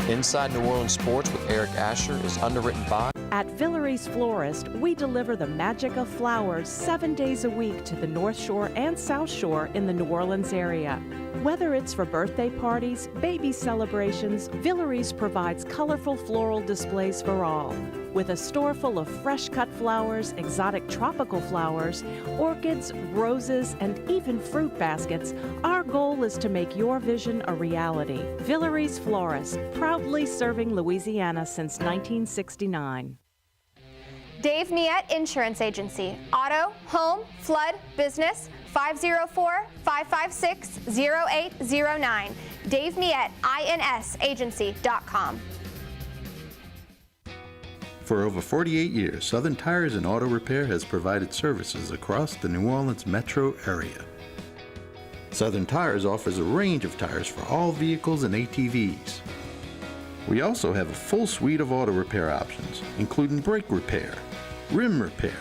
Inside New Orleans Sports with Eric Asher is underwritten by... At Villeries Florist, we deliver the magic of flowers 7 days a week to the North Shore and South Shore in the New Orleans area. Whether it's for birthday parties, baby celebrations, Villeries provides colorful floral displays for all. With a store full of fresh-cut flowers, exotic tropical flowers, orchids, roses, and even fruit baskets, our goal is to make your vision a reality. Villeries Florist, proudly serving Louisiana since 1969. Dave Miette Insurance Agency. Auto, home, flood, business, 504-556-0809. Dave Miette, INSagency.com. For over 48 years, Southern Tires and Auto Repair has provided services across the New Orleans metro area. Southern Tires offers a range of tires for all vehicles and ATVs. We also have a full suite of auto repair options, including brake repair, rim repair,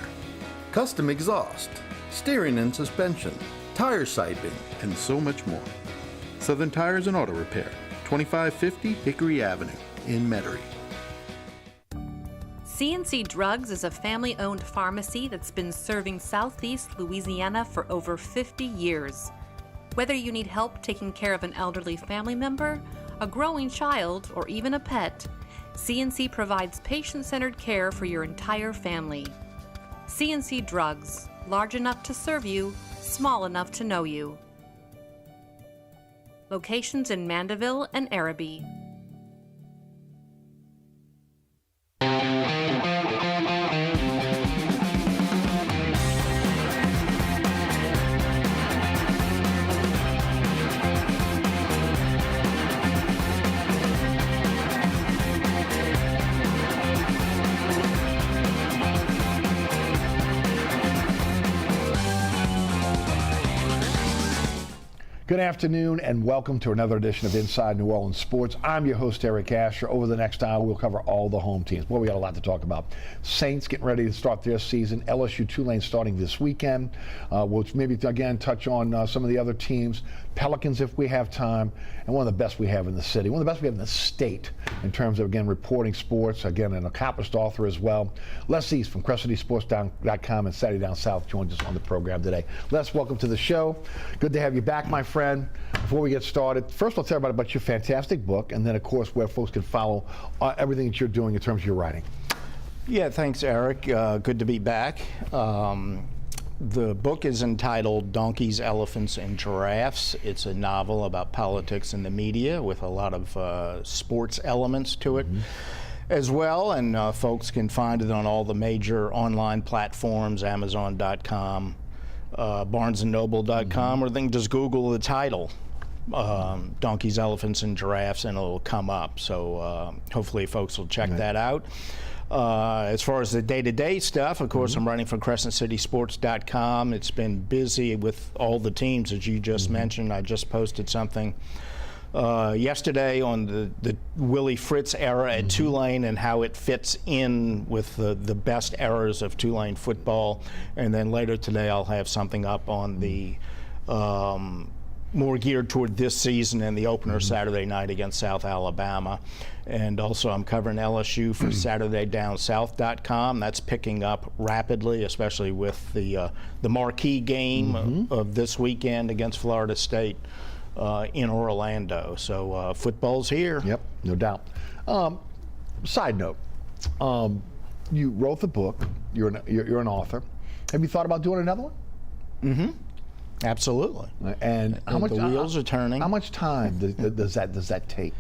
custom exhaust, steering and suspension, tire siping, and so much more. Southern Tires and Auto Repair, 2550 Hickory Avenue in Metairie. CNC Drugs is a family-owned pharmacy that's been serving Southeast Louisiana for over 50 years. Whether you need help taking care of an elderly family member, a growing child, or even a pet, CNC provides patient-centered care for your entire family. CNC Drugs, large enough to serve you, small enough to know you. Locations in Mandeville and Araby. Good afternoon and welcome to another edition of Inside New Orleans Sports. I'm your host, Eric Asher. Over the next hour, we'll cover all the home teams. Boy, we got a lot to talk about. Saints getting ready to start their season. LSU Tulane starting this weekend. We'll maybe, again, touch on some of the other teams. Pelicans, if we have time. And one of the best we have in the city. One of the best we have in the state in terms of, again, reporting sports. Again, an accomplished author as well. Les East from CrescentCitySports.com and Saturday Down South joins us on the program today. Les, welcome to the show. Good to have you back, my friend. Before we get started, first I'll tell everybody about your fantastic book, and then of course where folks can follow everything that you're doing in terms of your writing. Yeah, thanks, Eric. Good to be back. The book is entitled Donkeys, Elephants, and Giraffes. It's a novel about politics and the media with a lot of sports elements to it as well, and folks can find it on all the major online platforms, Amazon.com, BarnesandNoble.com, or they can just Google the title, Donkeys, Elephants, and Giraffes, and it'll come up. So hopefully folks will check that out. As far as the day-to-day stuff, of course, I'm writing for CrescentCitySports.com. It's been busy with all the teams, as you just mentioned. I just posted something yesterday on the Willie Fritz era at Tulane and how it fits in with the best eras of Tulane football. And then later today I'll have something up on the more geared toward this season and the opener Saturday night against South Alabama. And also I'm covering LSU for SaturdayDownSouth.com. That's picking up rapidly, especially with the marquee game of this weekend against Florida State in Orlando. So football's here. Yep, no doubt. Side note, you wrote the book. You're an author. Have you thought about doing another one? Absolutely. And how much the wheels are turning? How much time does that take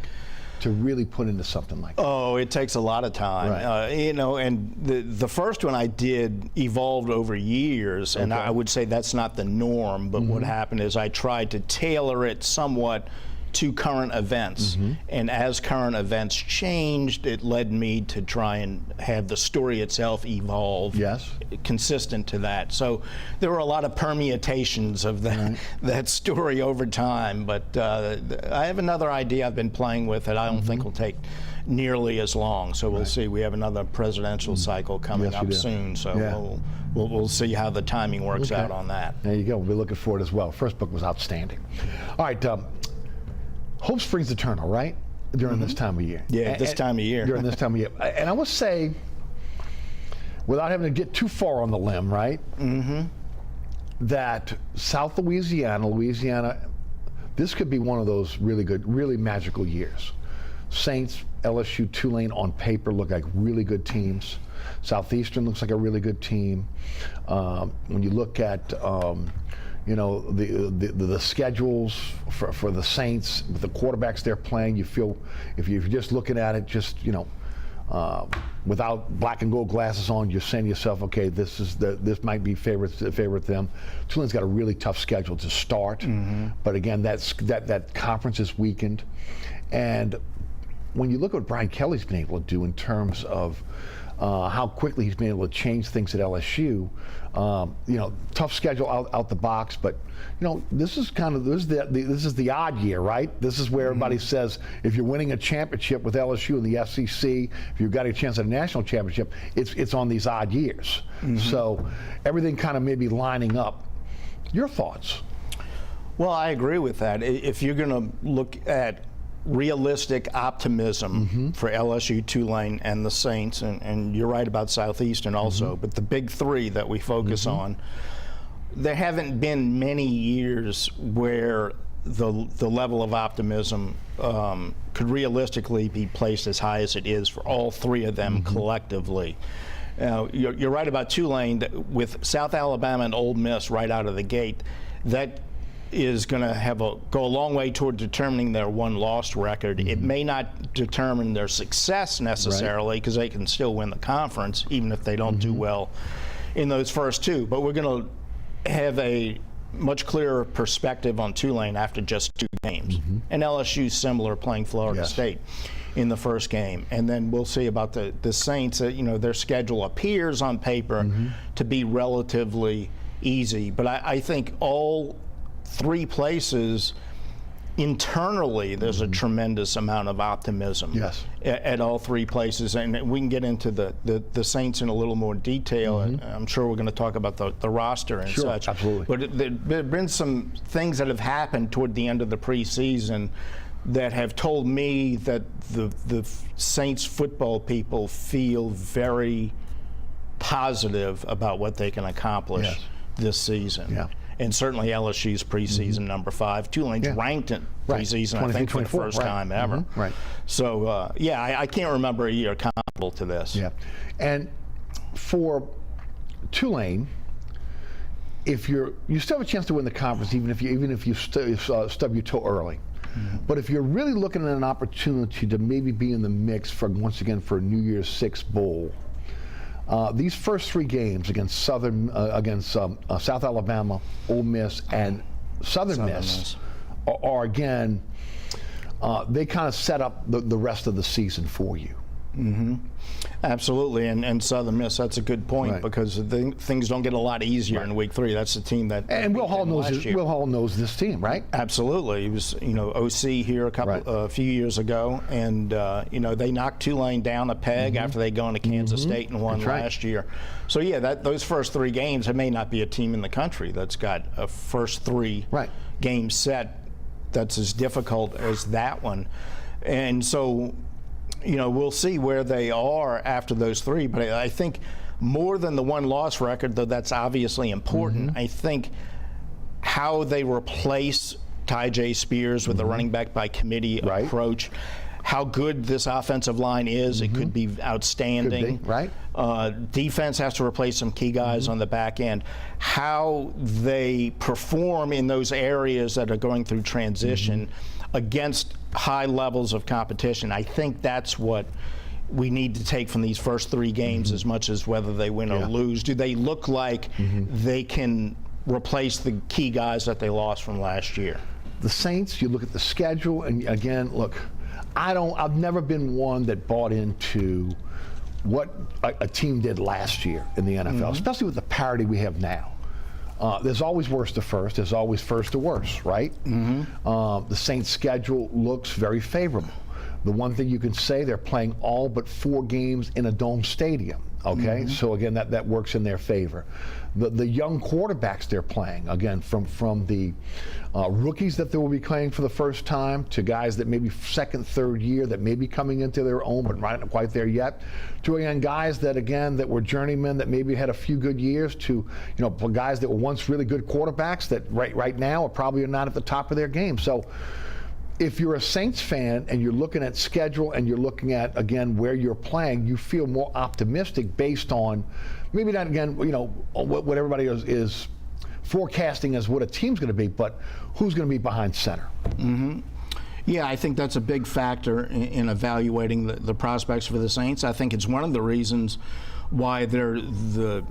to really put into something like that? Oh, it takes a lot of time. Right. You know, and the first one I did evolved over years, and I would say that's not the norm, but what happened is I tried to tailor it somewhat to current events, and as current events changed, it led me to try and have the story itself evolve consistent to that. So there were a lot of permutations of that story over time, but I have another idea I've been playing with that I don't think will take nearly as long. So we'll see. We have another presidential cycle coming up soon, so we'll see how the timing works out on that. There you go. We'll be looking for it as well. First book was outstanding. All right. Hope springs eternal, right? during this time of year. Yeah, this time of year. During this time of year. And I would say, without having to get too far on the limb, right? That South Louisiana, this could be one of those really good, really magical years. Saints, LSU, Tulane on paper look like really good teams. Southeastern looks like a really good team. When you look at you know, the schedules for the Saints, with the quarterbacks they're playing, you feel, if you're just looking at it, just, you know, without black and gold glasses on, you're saying to yourself, okay, this might be favorite them. Tulane's got a really tough schedule to start, but again, that conference is weakened. And when you look at what Brian Kelly's been able to do in terms of how quickly he's been able to change things at LSU, you know, tough schedule out the box, but you know, this is the odd year, right? This is where everybody says if you're winning a championship with LSU in the SEC, if you've got a chance at a national championship, it's on these odd years. So everything kind of maybe lining up. Your thoughts? Well, I agree with that. If you're going to look at realistic optimism for LSU, Tulane, and the Saints, and you're right about Southeastern also, but the big three that we focus on, there haven't been many years where the level of optimism could realistically be placed as high as it is for all three of them collectively. You're right about Tulane. With South Alabama and Ole Miss right out of the gate, that is going to go a long way toward determining their one-loss record. It may not determine their success necessarily, because they can still win the conference even if they don't do well in those first two. But we're going to have a much clearer perspective on Tulane after just 2 games. And LSU's similar, playing Florida State in the first game. And then we'll see about the Saints. You know, their schedule appears on paper to be relatively easy. But I think all 3 places internally there's a tremendous amount of optimism at all 3 places, and we can get into the Saints in a little more detail. And I'm sure we're going to talk about the roster and such. Absolutely. But there have been some things that have happened toward the end of the preseason that have told me that the Saints football people feel very positive about what they can accomplish this season. And certainly LSU's preseason number 5. Tulane's ranked in preseason, I think, for the first time ever. So, yeah, I can't remember a year comparable to this. And for Tulane, if you still have a chance to win the conference, even if you stub your toe early. But if you're really looking at an opportunity to maybe be in the mix for, once again, for a New Year's 6 bowl, these first 3 games against South Alabama, Ole Miss, and Southern Miss are again, they kind of set up the rest of the season for you. Absolutely, and Southern Miss, that's a good point, because things don't get a lot easier in week 3. That's the team that Will Hall knows this team, right? Absolutely. He was, you know, OC here a few years ago, and you know, they knocked Tulane down a peg after they'd gone to Kansas State and won last year. So yeah, those first 3 games, there may not be a team in the country that's got a first 3 game set that's as difficult as that one, and so, you know, we'll see where they are after those 3. But I think more than the one-loss record, though that's obviously important, I think how they replace Ty Spears with the running back by committee approach, how good this offensive line is, it could be outstanding. Could be, defense has to replace some key guys on the back end. How they perform in those areas that are going through transition against high levels of competition. I think that's what we need to take from these first 3 games as much as whether they win or lose. Do they look like they can replace the key guys that they lost from last year? The Saints, you look at the schedule, and again, look, I've never been one that bought into what a team did last year in the NFL, especially with the parity we have now. There's always worst to first. There's always first to worst, right? The Saints' schedule looks very favorable. The one thing you can say, they're playing all but 4 games in a dome stadium. Okay, so again, that works in their favor. The young quarterbacks they're playing, again, from the rookies that they will be playing for the first time to guys that maybe second, third year that may be coming into their own but not quite there yet, to again guys that were journeymen that maybe had a few good years, to guys that were once really good quarterbacks that right now are probably not at the top of their game. So if you're a Saints fan and you're looking at schedule and you're looking at, again, where you're playing, you feel more optimistic based on maybe not, again, what everybody is forecasting as what a team's going to be, but who's going to be behind center. Yeah, I think that's a big factor in evaluating the prospects for the Saints. I think it's one of the reasons why they're the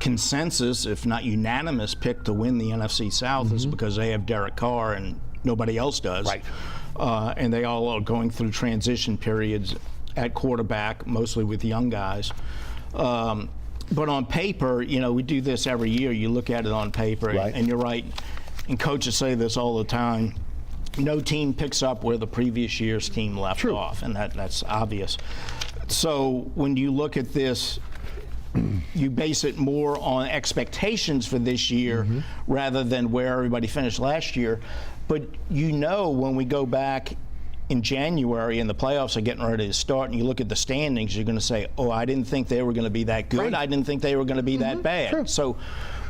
consensus, if not unanimous, pick to win the NFC South is because they have Derek Carr and nobody else does. Right. And they all are going through transition periods at quarterback, mostly with young guys. But on paper, we do this every year. You look at it on paper, right. And you're right. And coaches say this all the time. No team picks up where the previous year's team left off, and that's obvious. So when you look at this, you base it more on expectations for this year rather than where everybody finished last year. But when we go back in January and the playoffs are getting ready to start and you look at the standings, you're going to say, oh, I didn't think they were going to be that good. Right. I didn't think they were going to be that bad. True. So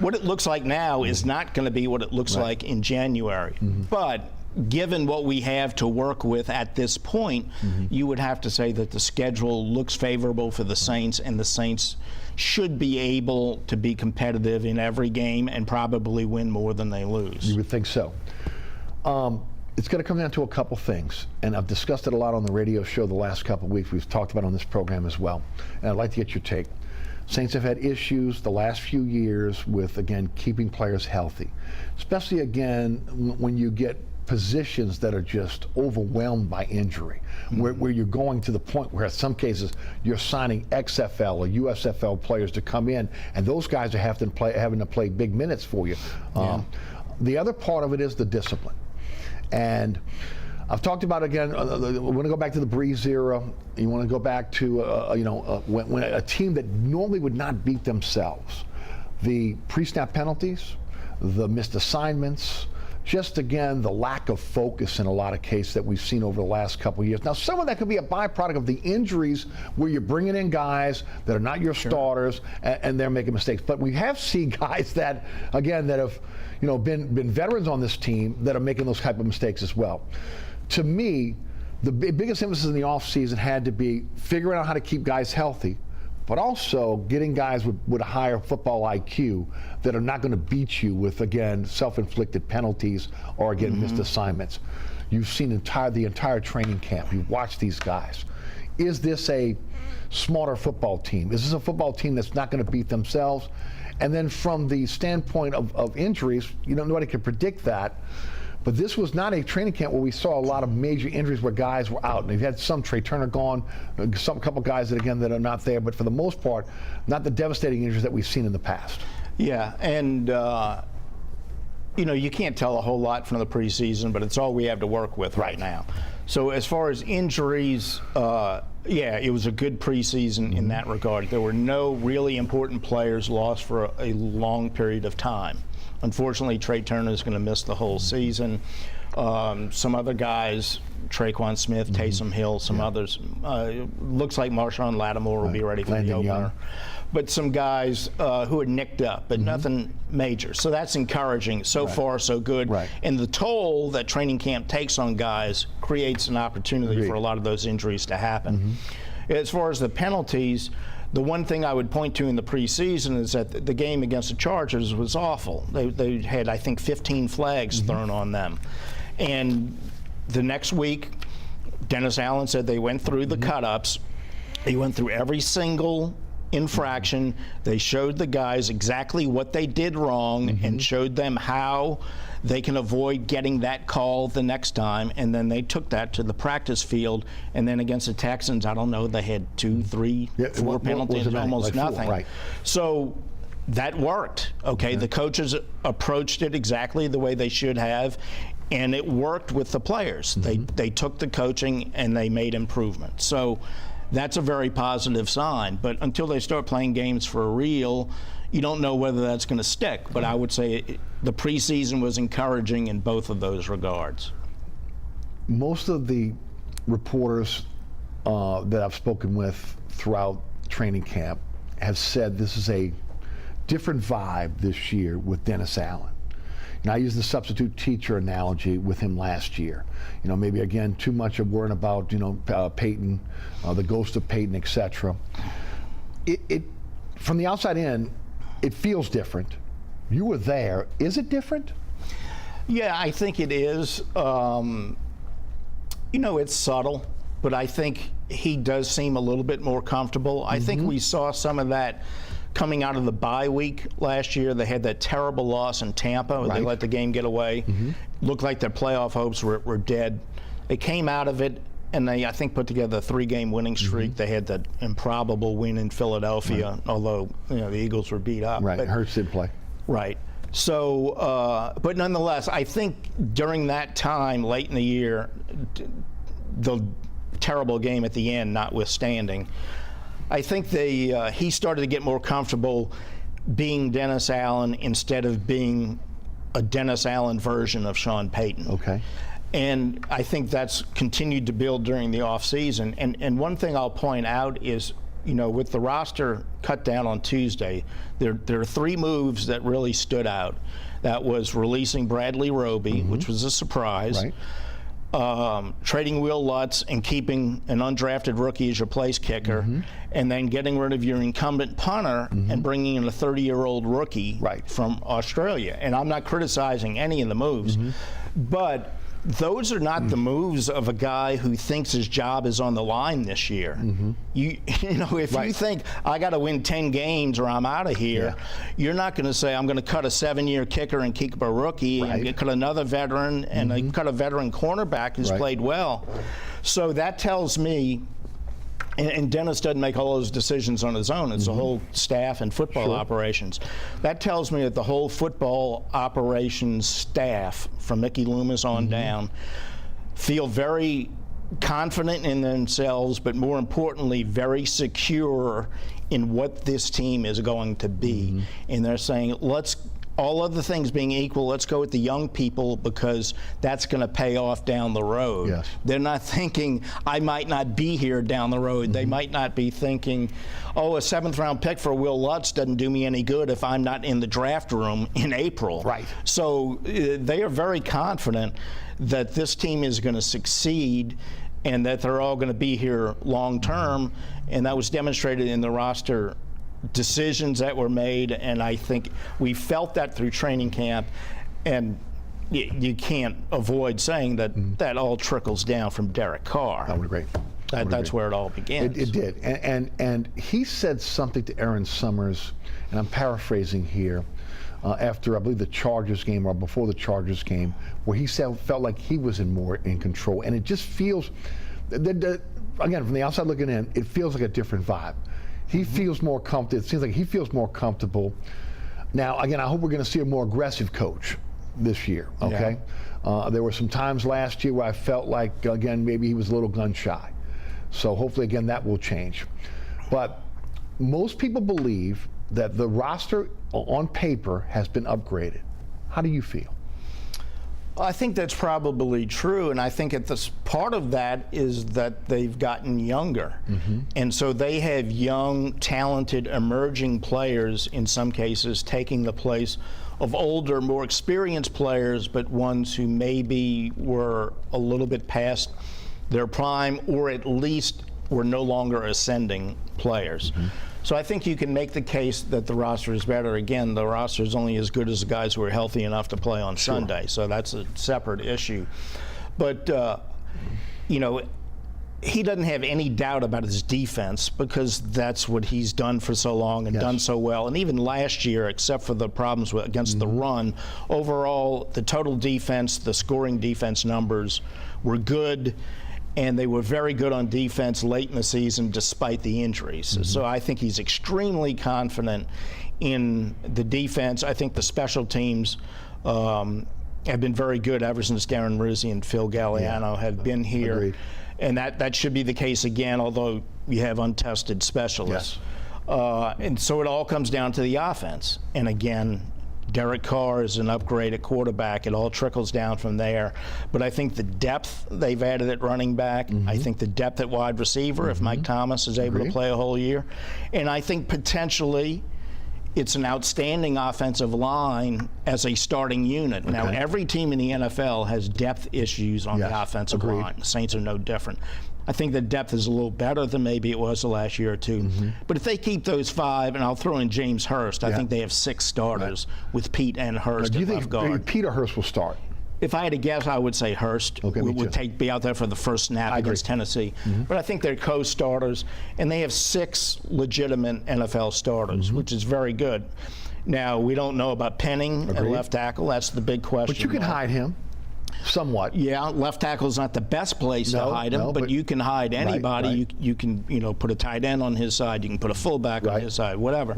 what it looks like now is not going to be what it looks like in January. But given what we have to work with at this point, you would have to say that the schedule looks favorable for the Saints, and the Saints should be able to be competitive in every game and probably win more than they lose. You would think so. It's going to come down to a couple things, and I've discussed it a lot on the radio show the last couple of weeks. We've talked about it on this program as well, and I'd like to get your take. Saints have had issues the last few years with, again, keeping players healthy, especially, again, when you get positions that are just overwhelmed by injury, where you're going to the point where in some cases you're signing XFL or USFL players to come in, and those guys are having to play big minutes for you. The other part of it is the discipline. And I've talked about, again, we want to go back to the Breeze era. You want to go back to, when a team that normally would not beat themselves, the pre-snap penalties, the missed assignments, just, again, the lack of focus in a lot of cases that we've seen over the last couple of years. Now, some of that could be a byproduct of the injuries where you're bringing in guys that are not your starters and they're making mistakes. But we have seen guys that, again, that have been veterans on this team that are making those type of mistakes as well. To me, the biggest emphasis in the offseason had to be figuring out how to keep guys healthy, but also getting guys with a higher football IQ that are not going to beat you with, again, self-inflicted penalties or, again, missed assignments. You've seen the entire training camp. You've watched these guys. Is this a smarter football team? Is this a football team that's not going to beat themselves? And then from the standpoint of injuries, nobody can predict that. But this was not a training camp where we saw a lot of major injuries where guys were out. And you've had some, Trey Turner gone, couple guys that are not there. But for the most part, not the devastating injuries that we've seen in the past. Yeah, and you can't tell a whole lot from the preseason, but it's all we have to work with right now. So as far as injuries, it was a good preseason in that regard. There were no really important players lost for a long period of time. Unfortunately, Trey Turner is going to miss the whole season. Some other guys, Traquan Smith, Taysom Hill, some others. Looks like Marshawn Lattimore will be ready for the opener. But some guys who are nicked up, but nothing major. So that's encouraging. So far, so good. And the toll that training camp takes on guys creates an opportunity for a lot of those injuries to happen. As far as the penalties, the one thing I would point to in the preseason is that the game against the Chargers was awful. They had, I think, 15 flags thrown on them. And the next week, Dennis Allen said they went through the cut-ups. They went through every single infraction. They showed the guys exactly what they did wrong and showed them how they can avoid getting that call the next time, and then they took that to the practice field. And then against the Texans, I don't know, they had 2, 3, 4 penalties, almost nothing. So that worked. Okay, the coaches approached it exactly the way they should have. And it worked with the players. They took the coaching and they made improvements. So that's a very positive sign. But until they start playing games for real, you don't know whether that's going to stick. But I would say the preseason was encouraging in both of those regards. Most of the reporters that I've spoken with throughout training camp have said this is a different vibe this year with Dennis Allen. And I used the substitute teacher analogy with him last year. You know, maybe again too much of worrying about Peyton, the ghost of Peyton, etc. It from the outside in, it feels different. You were there. Is it different? Yeah, I think it is. It's subtle, but I think he does seem a little bit more comfortable. I think we saw some of that coming out of the bye week last year. They had that terrible loss in Tampa where they let the game get away. Looked like their playoff hopes were dead. They came out of it, and they, I think, put together a 3-game winning streak. They had that improbable win in Philadelphia, although the Eagles were beat up. Right, Hurts did play. Right. So, but nonetheless, I think during that time, late in the year, the terrible game at the end notwithstanding, I think he started to get more comfortable being Dennis Allen instead of being a Dennis Allen version of Sean Payton. Okay. And I think that's continued to build during the offseason. And one thing I'll point out is, with the roster cut down on Tuesday, there are 3 moves that really stood out. That was releasing Bradley Roby, which was a surprise. Right. Trading Will Lutz and keeping an undrafted rookie as your place kicker, and then getting rid of your incumbent punter and bringing in a 30-year-old rookie from Australia. And I'm not criticizing any of the moves, but those are not the moves of a guy who thinks his job is on the line this year. If you think I got to win 10 games or I'm out of here, you're not going to say I'm going to cut a 7-year kicker and keep a rookie and cut another veteran and cut a veteran cornerback who's played well. So that tells me, and Dennis doesn't make all those decisions on his own. It's the whole staff and football operations. That tells me that the whole football operations staff, from Mickey Loomis on down, feel very confident in themselves, but more importantly, very secure in what this team is going to be. And they're saying, all other things being equal, let's go with the young people because that's going to pay off down the road. Yes. They're not thinking, I might not be here down the road. They might not be thinking, a 7th-round pick for Will Lutz doesn't do me any good if I'm not in the draft room in April. Right. So they are very confident that this team is going to succeed and that they're all going to be here long term, and that was demonstrated in the roster decisions that were made, and I think we felt that through training camp, and you can't avoid saying that that all trickles down from Derek Carr. I would agree. That's where it all begins. It did, and he said something to Aaron Summers, and I'm paraphrasing here, after I believe the Chargers game or before the Chargers game, where he felt like he was more in control, and it just feels, again, from the outside looking in, it feels like a different vibe. He feels more comfortable. It seems like he feels more comfortable. Now, again, I hope we're going to see a more aggressive coach this year, okay? Yeah. There were some times last year where I felt like, again, maybe he was a little gun shy. So hopefully, again, that will change. But most people believe that the roster on paper has been upgraded. How do you feel? I think that's probably true, and I think part of that is that they've gotten younger. And so they have young, talented, emerging players, in some cases, taking the place of older, more experienced players, but ones who maybe were a little bit past their prime, or at least were no longer ascending players. So I think you can make the case that the roster is better. Again, the roster is only as good as the guys who are healthy enough to play on Sunday, so that's a separate issue. But, he doesn't have any doubt about his defense because that's what he's done for so long and done so well. And even last year, except for the problems against the run, overall, the total defense, the scoring defense numbers were good. And they were very good on defense late in the season despite the injuries. So I think he's extremely confident in the defense. I think the special teams have been very good ever since Darren Rizzi and Phil Galliano have been here. Agreed. And that should be the case again, although you have untested specialists. Yes. And so it all comes down to the offense. And again, Derek Carr is an upgrade at quarterback. It all trickles down from there. But I think the depth they've added at running back, I think the depth at wide receiver, if Mike Thomas is able to play a whole year, and I think potentially it's an outstanding offensive line as a starting unit. Now, every team in the NFL has depth issues on the offensive line. The Saints are no different. I think the depth is a little better than maybe it was the last year or two. But if they keep those 5, and I'll throw in James Hurst, I think they have 6 starters with Pete and Hurst Do you at think left guard. Pete or Hurst will start? If I had to guess, I would say Hurst would be out there for the first snap against Tennessee. But I think they're co-starters, and they have 6 legitimate NFL starters, which is very good. Now, we don't know about Penning at left tackle. That's the big question. But you can hide him somewhat. Yeah, left tackle is not the best place to hide him, but you can hide anybody. You can put a tight end on his side. You can put a fullback on his side, whatever.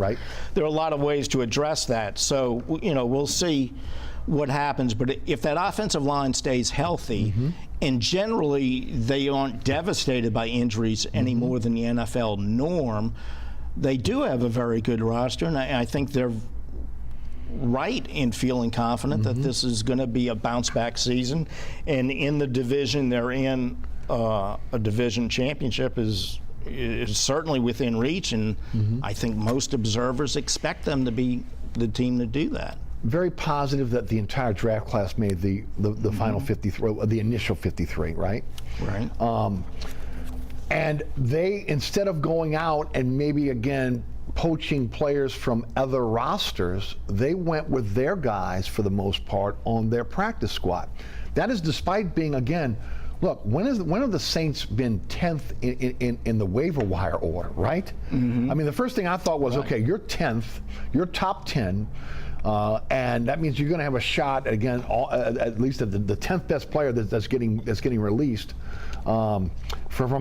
There are a lot of ways to address that. So, we'll see what happens, but if that offensive line stays healthy, and generally they aren't devastated by injuries any more than the NFL norm, they do have a very good roster, and I think they're right in feeling confident that this is going to be a bounce-back season, and in the division they're in, a division championship is certainly within reach, and I think most observers expect them to be the team to do that. Very positive that the entire draft class made the final 53, the initial 53, right? Right. And they, instead of going out and maybe again poaching players from other rosters, they went with their guys for the most part on their practice squad. That is despite being, again, look, when have the Saints been 10th in the waiver wire order, right? I mean, the first thing I thought was, okay, you're 10th, you're top 10, and that means you're going to have a shot again, at least at the 10th best player that's getting released from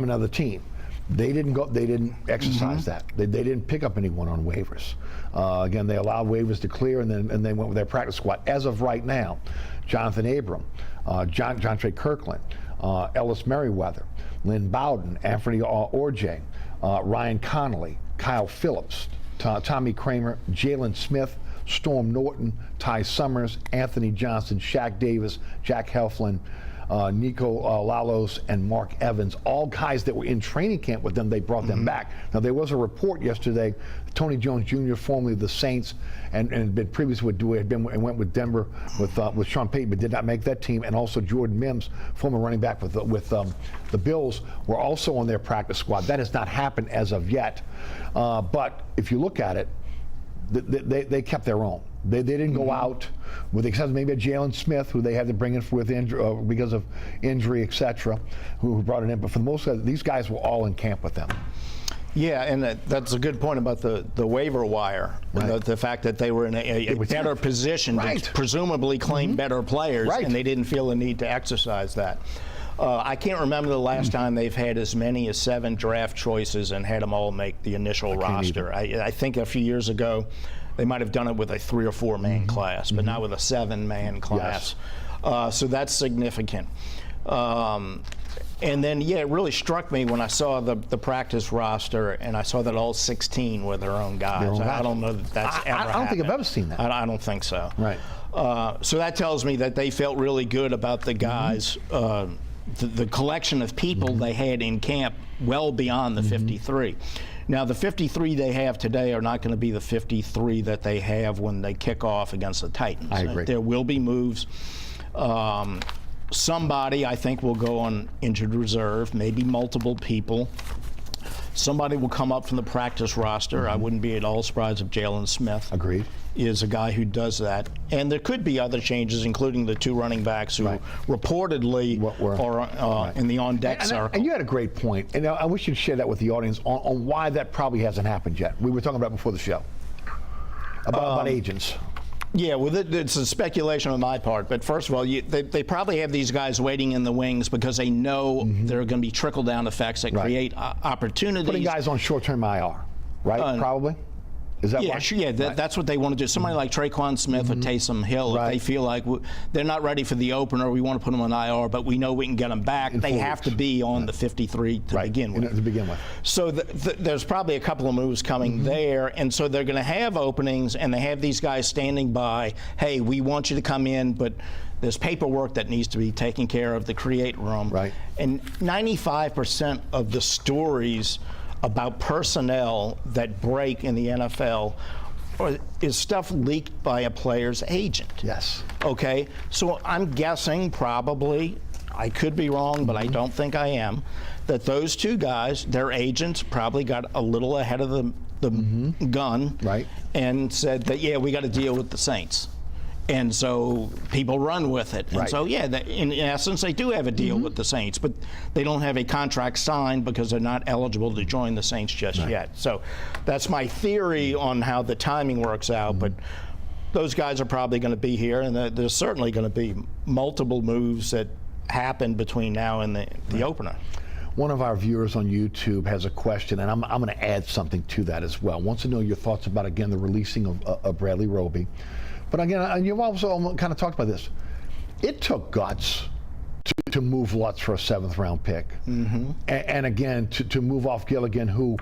another team. They didn't exercise that. They didn't pick up anyone on waivers. Again, they allowed waivers to clear, and they went with their practice squad. As of right now, Jonathan Abram, John Trey Kirkland, Ellis Merriweather, Lynn Bowden, Anthony Orje, Ryan Connolly, Kyle Phillips, Tommy Kramer, Jalen Smith, Storm Norton, Ty Summers, Anthony Johnson, Shaq Davis, Jack Helflin, Nico Lalos, and Mark Evans, all guys that were in training camp with them. They brought them back. Now, there was a report yesterday, Tony Jones Jr., formerly of the Saints, and had been previously went with Denver with Sean Payton, but did not make that team, and also Jordan Mims, former running back with the Bills, were also on their practice squad. That has not happened as of yet, but if you look at it, they kept their own. They didn't go out, with the exception maybe of Jalen Smith, who they had to bring in because of injury, etc., who brought it in. But for the most part, these guys were all in camp with them. Yeah, and that's a good point about the waiver wire. Right. The fact that they were in a better position to presumably claim better players, and they didn't feel the need to exercise that. I can't remember the last time they've had as many as 7 draft choices and had them all make the initial roster. I think a few years ago they might have done it with a 3 or 4 man class, but not with a 7-man class. Yes. So that's significant. And then, it really struck me when I saw the practice roster and I saw that all 16 were their own guys. I don't know that that's ever happened. I don't think I've ever seen that. I don't think so. Right. So that tells me that they felt really good about the guys, the collection of people they had in camp well beyond the 53. Now, the 53 they have today are not going to be the 53 that they have when they kick off against the Titans. I agree. There will be moves. Somebody, I think, will go on injured reserve, maybe multiple people. Somebody will come up from the practice roster. I wouldn't be at all surprised if Jalen Smith is a guy who does that. And there could be other changes, including the 2 running backs who reportedly are in the on-deck circle. And you had a great point, and I wish you'd share that with the audience on why that probably hasn't happened yet. We were talking about before the show, about agents. Yeah, well, it's a speculation on my part. But first of all, they probably have these guys waiting in the wings because they know there are going to be trickle-down effects that create opportunities. Putting guys on short-term IR, right? Probably. Is that yeah, why? sure, yeah, that's what they want to do. Somebody like Traquan Smith or Taysom Hill, if they feel like they're not ready for the opener, we want to put them on IR, but we know we can get them back, they have to be on the 53 to begin with. So there's probably a couple of moves coming there, and so they're going to have openings, and they have these guys standing by, hey, we want you to come in, but there's paperwork that needs to be taken care of, the create room. Right. And 95% of the stories about personnel that break in the NFL is stuff leaked by a player's agent. Yes. Okay, so I'm guessing probably, I could be wrong, but I don't think I am, that those two guys, their agents probably got a little ahead of the gun and said that, yeah, we got to deal with the Saints. And so people run with it. And so, yeah, in essence, they do have a deal with the Saints, but they don't have a contract signed because they're not eligible to join the Saints just yet. So that's my theory on how the timing works out. But those guys are probably going to be here, and there's certainly going to be multiple moves that happen between now and the opener. One of our viewers on YouTube has a question, and I'm going to add something to that as well. Wants to know your thoughts about, again, the releasing of Bradley Roby. But again, you've also kind of talked about this. It took guts to move Lutz for a 7th-round pick. And again, to move off Gilligan, who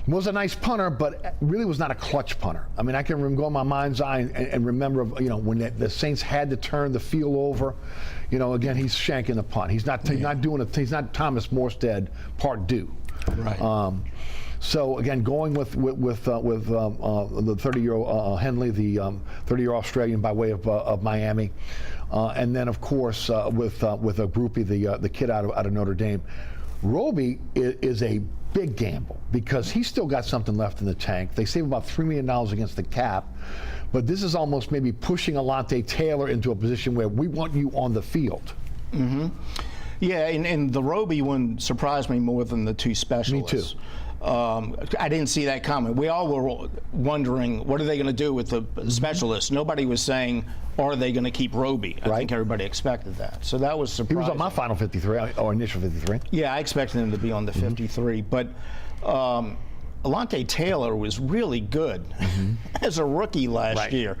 was a nice punter, but really was not a clutch punter. I mean, I can go in my mind's eye and remember, when the Saints had to turn the field over. Again, he's shanking the punt. He's not doing it. He's not Thomas Morstead part due. Right. So again, going with the 30-year-old Henley, the 30-year Australian by way of Miami, and then of course with a groupie, the kid out of Notre Dame. Roby is a big gamble because he's still got something left in the tank. They save about $3 million against the cap, but this is almost maybe pushing Alontae Taylor into a position where we want you on the field. Yeah, and the Roby one surprised me more than the two specialists. Me too. I didn't see that coming. We all were wondering, what are they going to do with the specialists? Nobody was saying, are they going to keep Roby? I think everybody expected that. So that was surprising. He was on my final 53, or initial 53. Yeah, I expected him to be on the 53. But Alontae Taylor was really good as a rookie last year.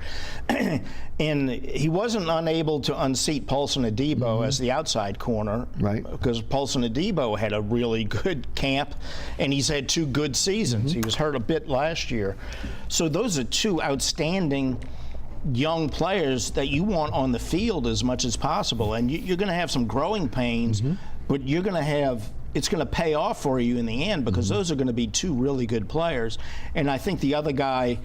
And he wasn't unable to unseat Paulson Adebo as the outside corner, because Paulson Adebo had a really good camp, and he's had 2 good seasons. He was hurt a bit last year. So those are 2 outstanding young players that you want on the field as much as possible. And you're going to have some growing pains, but you're going to have, it's going to pay off for you in the end, because those are going to be 2 really good players. And I think the other guy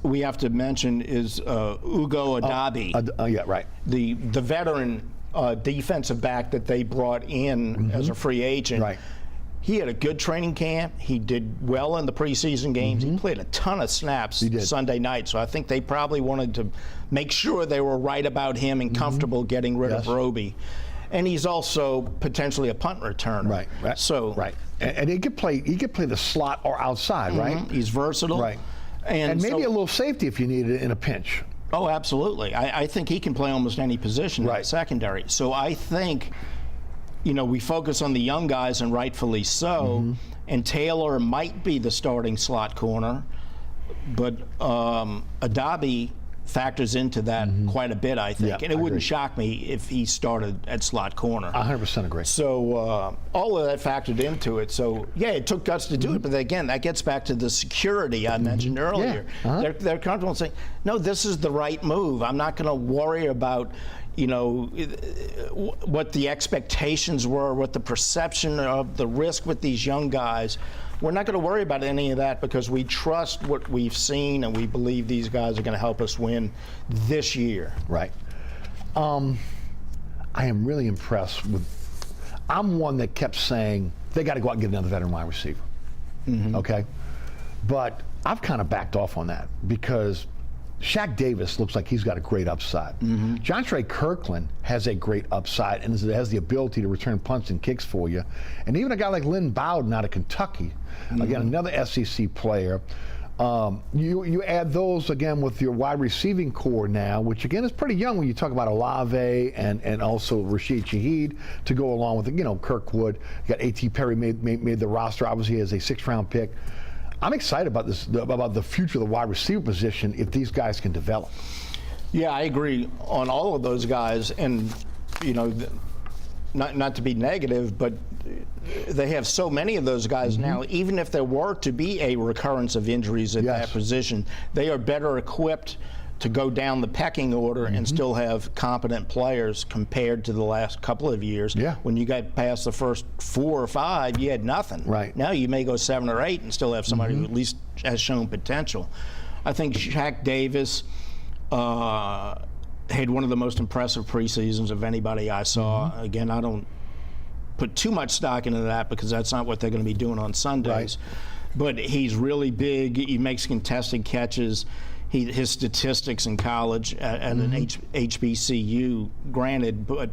we have to mention is Ugo Adabi. The veteran defensive back that they brought in as a free agent. He had a good training camp. He did well in the preseason games. He played a ton of snaps Sunday night, so I think they probably wanted to make sure they were right about him and comfortable getting rid of Roby. And he's also potentially a punt returner. So and he could play the slot or outside, He's versatile. And maybe a little safety if you need it in a pinch. Oh, absolutely. I think he can play almost any position in the secondary. So I think, we focus on the young guys, and rightfully so, and Taylor might be the starting slot corner, but Adabi factors into that quite a bit, I think. And it wouldn't shock me if he started at slot corner. 100% agree. So all of that factored into it. So, yeah, it took guts to do it. But again, that gets back to the security I mentioned earlier. They're comfortable saying, no, this is the right move. I'm not going to worry about, what the expectations were, what the perception of the risk with these young guys. We're not going to worry about any of that, because we trust what we've seen, and we believe these guys are going to help us win this year. I am really impressed with. I'm one that kept saying they got to go out and get another veteran wide receiver. Okay, but I've kind of backed off on that, because Shaq Davis looks like he's got a great upside. Jontre Kirkland has a great upside and has the ability to return punts and kicks for you. And even a guy like Lynn Bowden out of Kentucky, again, another SEC player. You add those again with your wide receiving core now, which again is pretty young when you talk about Olave and also Rashid Shaheed to go along with Kirkwood. You got A.T. Perry made the roster, obviously as a 6th-round pick. I'm excited about this, about the future of the wide receiver position if these guys can develop. Yeah, I agree on all of those guys, and you know, not to be negative, but they have so many of those guys now. Even if there were to be a recurrence of injuries at that position, they are better equipped to go down the pecking order and still have competent players compared to the last couple of years. Yeah. When you got past the first 4 or 5, you had nothing. Right. Now you may go 7 or 8 and still have somebody who at least has shown potential. I think Shaq Davis had one of the most impressive preseasons of anybody I saw. Again, I don't put too much stock into that because that's not what they're going to be doing on Sundays. But he's really big. He makes contested catches. His statistics in college at an HBCU, granted, but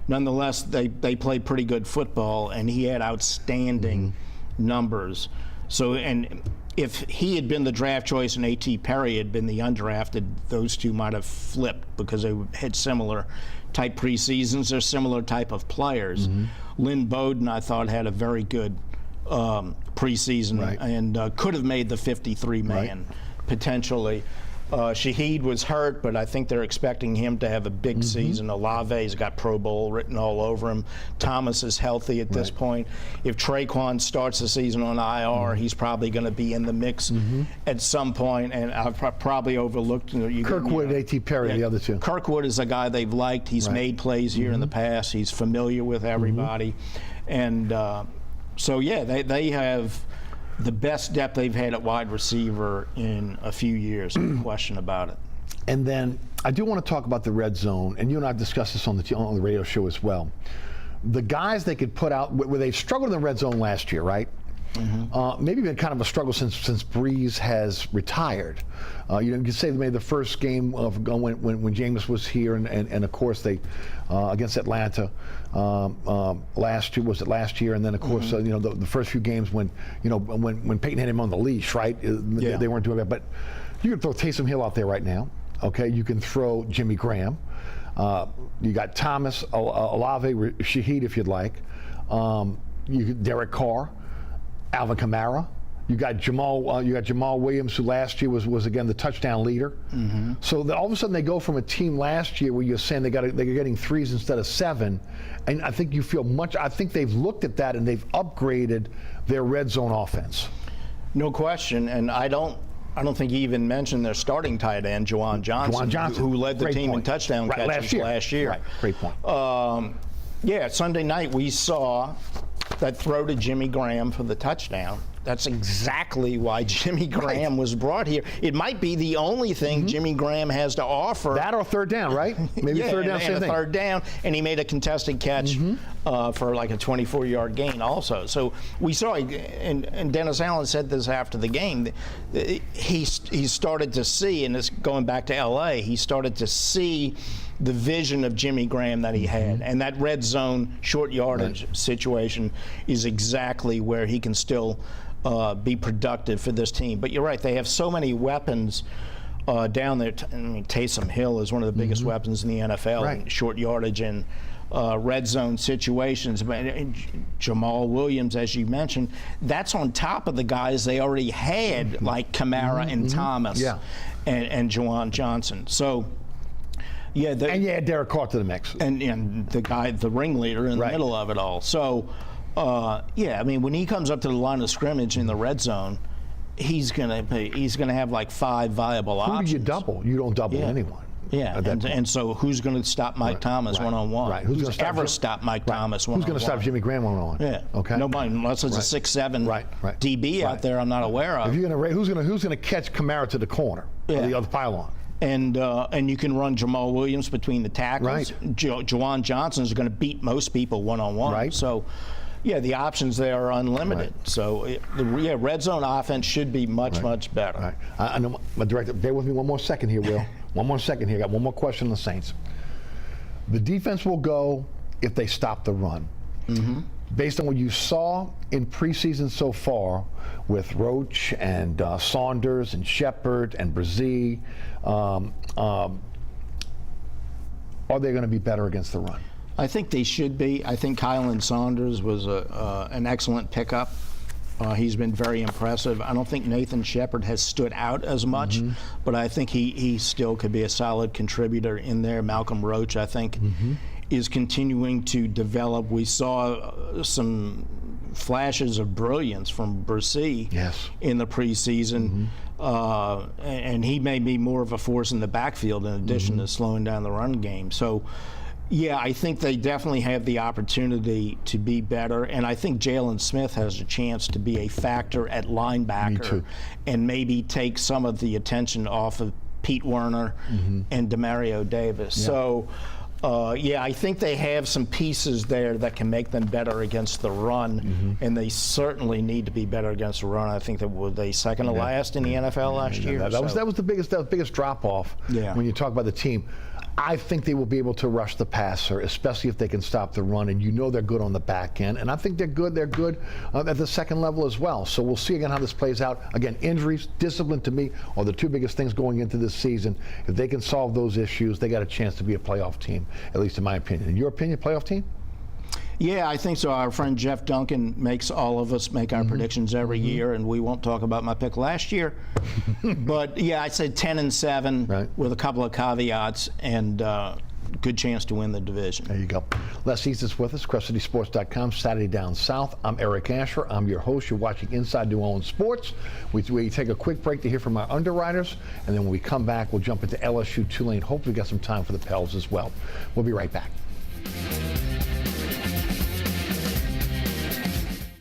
nonetheless, they played pretty good football, and he had outstanding numbers. So, and if he had been the draft choice and A.T. Perry had been the undrafted, those two might have flipped because they had similar type preseasons. They're similar type of players. Lynn Bowden, I thought, had a very good preseason and could have made the 53-man potentially. Shaheed was hurt, but I think they're expecting him to have a big season. Olave's got Pro Bowl written all over him. Thomas is healthy at this point. If Traquan starts the season on IR, he's probably going to be in the mix at some point, and I've probably overlooked. Kirkwood, A.T. Perry, the other two. Kirkwood is a guy they've liked. He's made plays here in the past. He's familiar with everybody. And so, yeah, they have the best depth they've had at wide receiver in a few years, no question about it. And then I do want to talk about the red zone, and you and I have discussed this on the radio show as well. The guys they could put out, where they struggled in the red zone last year, right? Maybe been kind of a struggle since Breeze has retired. You can say maybe the first game of when Jameis was here, and of course they against Atlanta last year, and then of course the first few games when Peyton had him on the leash, right? They weren't doing that. But you can throw Taysom Hill out there right now. Okay, you can throw Jimmy Graham. You got Thomas, Olave, Shaheed if you'd like. Derek Carr. Alvin Kamara, you got Jamal Williams, who last year was again the touchdown leader. So all of a sudden they go from a team last year where you're saying they're getting 3s instead of 7, and I think you feel much. I think they've looked at that and they've upgraded their red zone offense. No question, and I don't think he even mentioned their starting tight end, Juwan Johnson, who led the team in touchdown catches last year. Right. Great point. Yeah, Sunday night we saw that throw to Jimmy Graham for the touchdown. That's exactly why Jimmy Graham was brought here. It might be the only thing Jimmy Graham has to offer. That or third down, right? Maybe third down, same and thing. Third down, and he made a contested catch for like a 24-yard gain also. So we saw, and Dennis Allen said this after the game, he started to see, and this going back to L.A., he started to see the vision of Jimmy Graham that he had. And that red zone short yardage situation is exactly where he can still be productive for this team. But you're right, they have so many weapons down there. I mean, Taysom Hill is one of the biggest weapons in the NFL in short yardage and red zone situations. But Jamal Williams, as you mentioned, that's on top of the guys they already had, like Kamara and Thomas and Juwan Johnson. So, yeah, and you add Derek Carr to the mix, and the ringleader in the middle of it all. So, yeah, I mean, when he comes up to the line of scrimmage in the red zone, he's gonna have like 5 viable options. Who do you double? You don't double anyone. Yeah, and so who's going to stop Mike Thomas one-on-one? Right. Who's ever stop Mike Thomas one-on-one? Who's going to stop Jimmy Graham one-on-one? Yeah. Okay. Nobody, unless there's a 6'7" DB out there I'm not aware of. If you're going to who's going to catch Kamara to the corner or the other pylon? And you can run Jamal Williams between the tackles. Right. Juwan Johnson is going to beat most people one-on-one. Right. So, yeah, the options there are unlimited. Right. So, red zone offense should be much better. Right. I know, my director, bear with me one more second here, Will. One more second here. I got one more question on the Saints. The defense will go if they stop the run. Based on what you saw in preseason so far with Roach and Saunders and Shepard and Brzee, are they going to be better against the run? I think they should be. I think Kylan Saunders was an excellent pickup He's been very impressive. I don't think Nathan Shepard has stood out as much, but I think he still could be a solid contributor in there. Malcolm Roach, I think, is continuing to develop. We saw some flashes of brilliance from Brissy in the preseason, and he may be more of a force in the backfield in addition to slowing down the run game. So, yeah, I think they definitely have the opportunity to be better, and I think Jalen Smith has a chance to be a factor at linebacker and maybe take some of the attention off of Pete Werner and Demario Davis. So, yeah, I think they have some pieces there that can make them better against the run, and they certainly need to be better against the run. I think that were they second to last in the NFL last year. That was the biggest drop off when you talk about the team. I think they will be able to rush the passer, especially if they can stop the run, and you know they're good on the back end. And I think they're good at the second level as well. So we'll see again how this plays out. Again, injuries, discipline to me are the two biggest things going into this season. If they can solve those issues, they got a chance to be a playoff team, at least in my opinion. In your opinion, playoff team? Yeah, I think so. Our friend Jeff Duncan makes all of us make our predictions every year, and we won't talk about my pick last year. But yeah, I said 10-7 with a couple of caveats, and good chance to win the division. There you go. Les East is with us, CrestCitySports.com, Saturday Down South. I'm Eric Asher. I'm your host. You're watching Inside New Orleans Sports. We take a quick break to hear from our underwriters, and then when we come back, we'll jump into LSU Tulane. Hopefully, we got some time for the Pels as well. We'll be right back.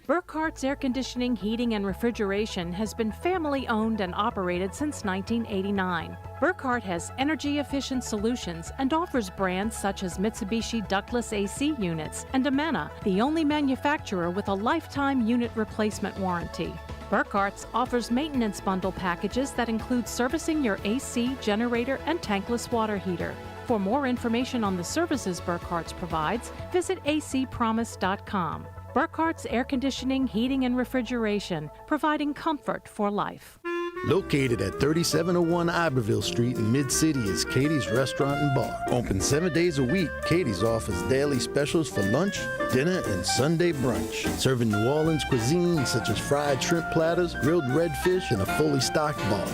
Burkhart's Air Conditioning, Heating, and Refrigeration has been family-owned and operated since 1989. Burkhart has energy-efficient solutions and offers brands such as Mitsubishi ductless AC units and Amana, the only manufacturer with a lifetime unit replacement warranty. Burkhart's offers maintenance bundle packages that include servicing your AC, generator, and tankless water heater. For more information on the services Burkhart's provides, visit acpromise.com. Burkhart's Air Conditioning, Heating, and Refrigeration, providing comfort for life. Located at 3701 Iberville Street in Mid-City is Katie's Restaurant and Bar. Open 7 days a week, Katie's offers daily specials for lunch, dinner, and Sunday brunch. Serving New Orleans cuisine such as fried shrimp platters, grilled redfish, and a fully stocked bar.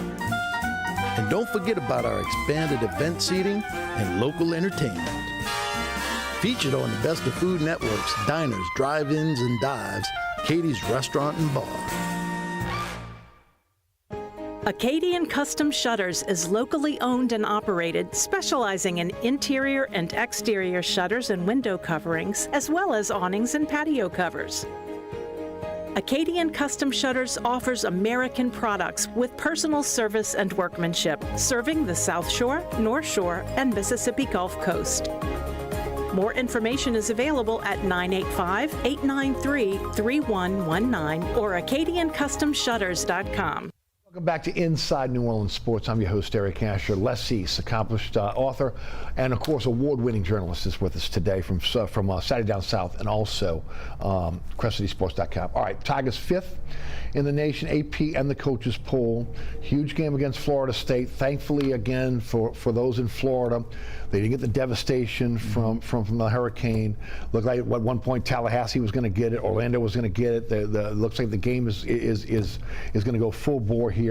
And don't forget about our expanded event seating and local entertainment. Featured on the Best of Food Network's diners, drive-ins, and dives, Katie's Restaurant and Bar. Acadian Custom Shutters is locally owned and operated, specializing in interior and exterior shutters and window coverings, as well as awnings and patio covers. Acadian Custom Shutters offers American products with personal service and workmanship, serving the South Shore, North Shore, and Mississippi Gulf Coast. More information is available at 985-893-3119 or AcadianCustomShutters.com. Welcome back to Inside New Orleans Sports. I'm your host, Eric Asher. Les East, accomplished author and, of course, award-winning journalist, is with us today from Saturday Down South and also CrestCitySports.com. All right, Tigers 5th in the nation, AP and the coaches poll. Huge game against Florida State. Thankfully, again, for those in Florida, they didn't get the devastation from the hurricane. Looked like at one point Tallahassee was going to get it, Orlando was going to get it. Looks like the game is going to go full bore here.